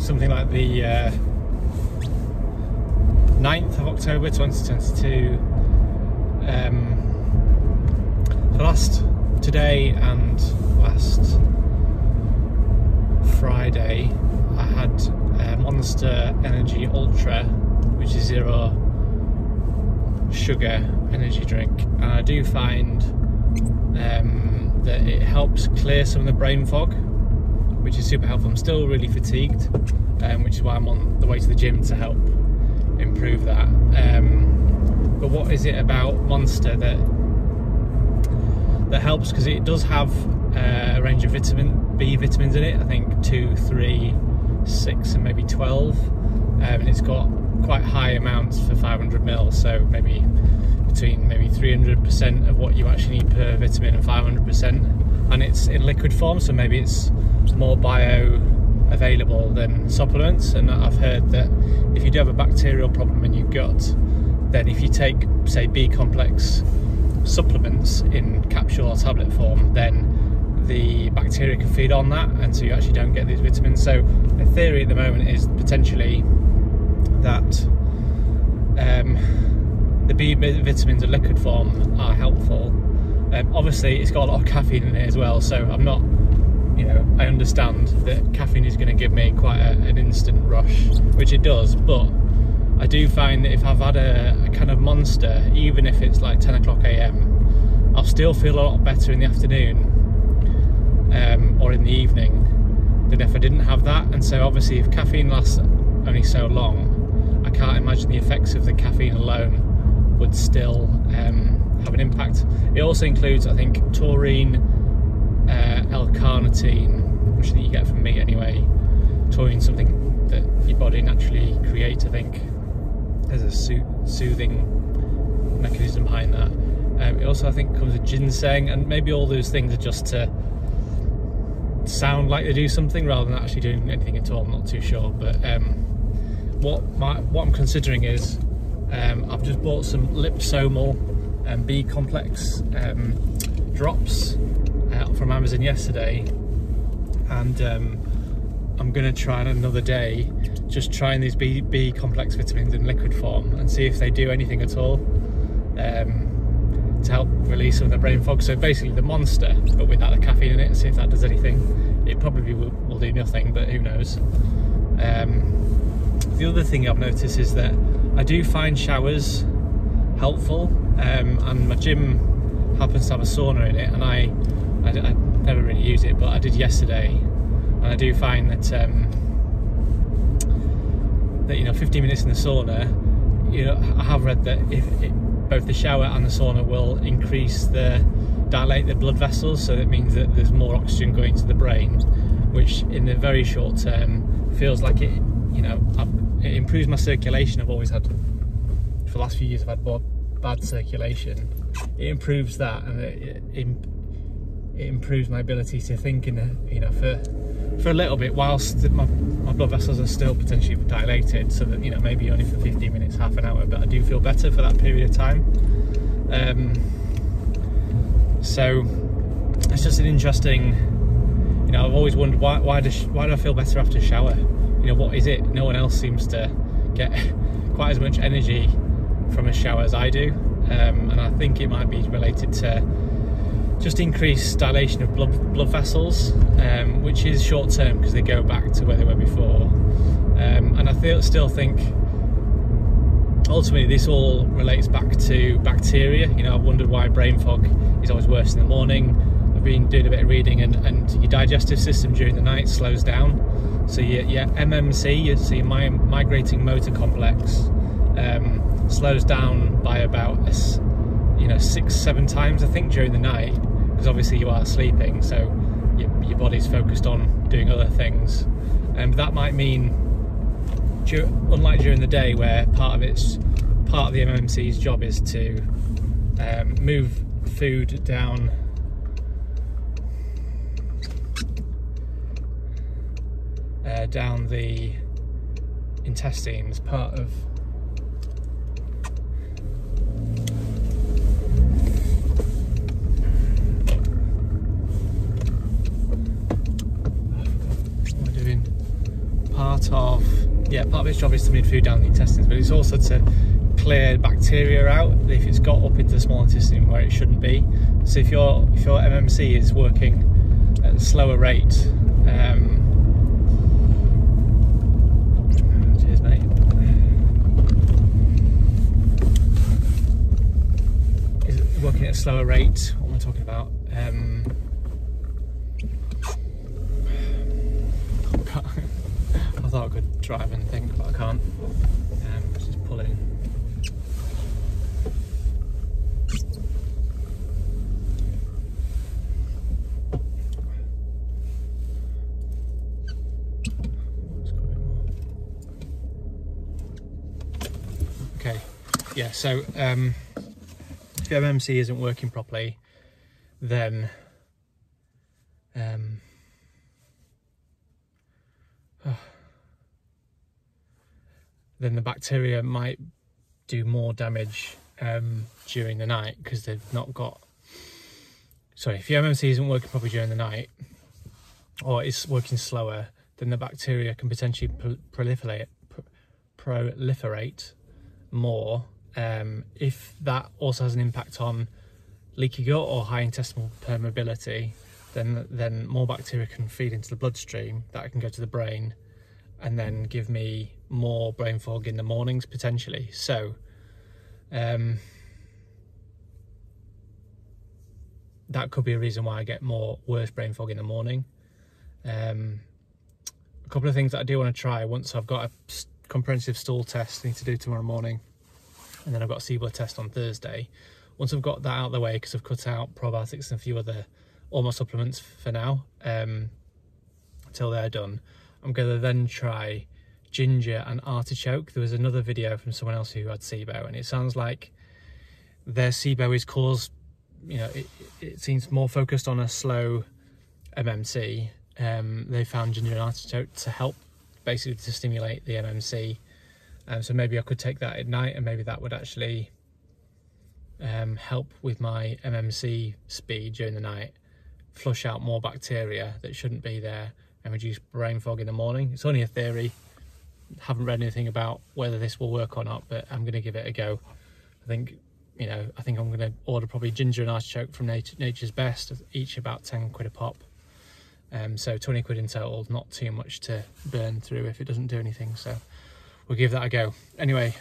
think something like the 9th of October 2022. Today and last Friday I had Monster Energy Ultra, which is 0 sugar energy drink, and I do find that it helps clear some of the brain fog, which is super helpful. I'm still really fatigued, which is why I'm on the way to the gym to help improve that. But what is it about Monster that helps? Because it does have a range of B vitamins in it. I think 2, 3, 6 and maybe 12, and it's got quite high amounts for 500 ml, so maybe between 300% of what you actually need per vitamin and 500%, and it's in liquid form, so maybe it's more bioavailable than supplements. And I've heard that if you do have a bacterial problem in your gut, then if you take, say, B complex supplements in capsule or tablet form, then the bacteria can feed on that, and so you actually don't get these vitamins. So the theory at the moment is potentially that the B vitamins in liquid form are helpful. Obviously it's got a lot of caffeine in it as well, so I'm not, I understand that caffeine is going to give me quite an instant rush, which it does, but I do find that if I've had a kind of Monster, even if it's like 10 o'clock AM, I'll still feel a lot better in the afternoon or in the evening than if I didn't have that. And so obviously if caffeine lasts only so long, I can't imagine the effects of the caffeine alone would still have an impact. It also includes, I think, taurine, L-carnitine, which I think you get from meat anyway. Taurine, something that your body naturally creates, I think. There's a soothing mechanism behind that. It also, I think, comes with ginseng, and maybe all those things are just to sound like they do something rather than actually doing anything at all. I'm not too sure, but what I'm considering is I've just bought some liposomal B complex drops from Amazon yesterday, and I'm going to try on another day just trying these B complex vitamins in liquid form and see if they do anything at all to help release some of the brain fog. So basically the Monster, but without the caffeine in it, and see if that does anything. It probably will do nothing, but who knows. The other thing I've noticed is that I do find showers helpful, and my gym happens to have a sauna in it, and I never really use it, but I did yesterday, and I do find that 15 minutes in the sauna, I have read that both the shower and the sauna will dilate the blood vessels, so that means that there's more oxygen going to the brain, which in the very short term feels like it improves my circulation. I've always had, for the last few years, I've had bad circulation. It improves that, and it improves my ability to think for a little bit, whilst my blood vessels are still potentially dilated, so that maybe only for 15 minutes, half an hour, but I do feel better for that period of time. So it's just an interesting, I've always wondered why do I feel better after a shower? What is it? No one else seems to get quite as much energy from a shower as I do, and I think it might be related to just increased dilation of blood vessels, which is short term because they go back to where they were before, and I still think ultimately this all relates back to bacteria. I've wondered why brain fog is always worse in the morning. I've been doing a bit of reading, and your digestive system during the night slows down, so your MMC, so your migrating motor complex, slows down by about 6-7 times, I think, during the night, because obviously you are sleeping, so your body's focused on doing other things, and that might mean, unlike during the day where part of the MMC's job is to move food down the intestines, part of part of its job is to move food down the intestines, but it's also to clear bacteria out if it's got up into the small intestine where it shouldn't be. So if your MMC is working at a slower rate, cheers mate, is working at a slower rate, what am I talking about? I thought I could drive and think, but I can't. Just pull in. Okay, yeah, so if your MMC isn't working properly, then then the bacteria might do more damage during the night because they've not got... Sorry, if your MMC isn't working properly during the night, or it's working slower, then the bacteria can potentially proliferate more. If that also has an impact on leaky gut or high intestinal permeability, then more bacteria can feed into the bloodstream that can go to the brain and then give me more brain fog in the mornings potentially. So that could be a reason why I get worse brain fog in the morning. A couple of things that I do want to try once I've got a comprehensive stool test I need to do tomorrow morning, and then I've got a seablood test on Thursday. Once I've got that out of the way, because I've cut out probiotics and a few other my supplements for now, until they're done, I'm going to then try ginger and artichoke. There was another video from someone else who had SIBO, and it sounds like their SIBO is caused, it seems more focused on a slow MMC. They found ginger and artichoke to help basically to stimulate the MMC. So maybe I could take that at night, and maybe that would actually help with my MMC speed during the night, flush out more bacteria that shouldn't be there, and reduce brain fog in the morning. It's only a theory. Haven't read anything about whether this will work or not, but I'm going to give it a go. I think I'm going to order probably ginger and artichoke from Nature's Best, each about 10 quid a pop. So 20 quid in total, not too much to burn through if it doesn't do anything. So we'll give that a go. Anyway,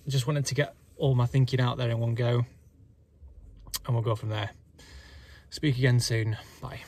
I just wanted to get all my thinking out there in one go, and we'll go from there. Speak again soon. Bye.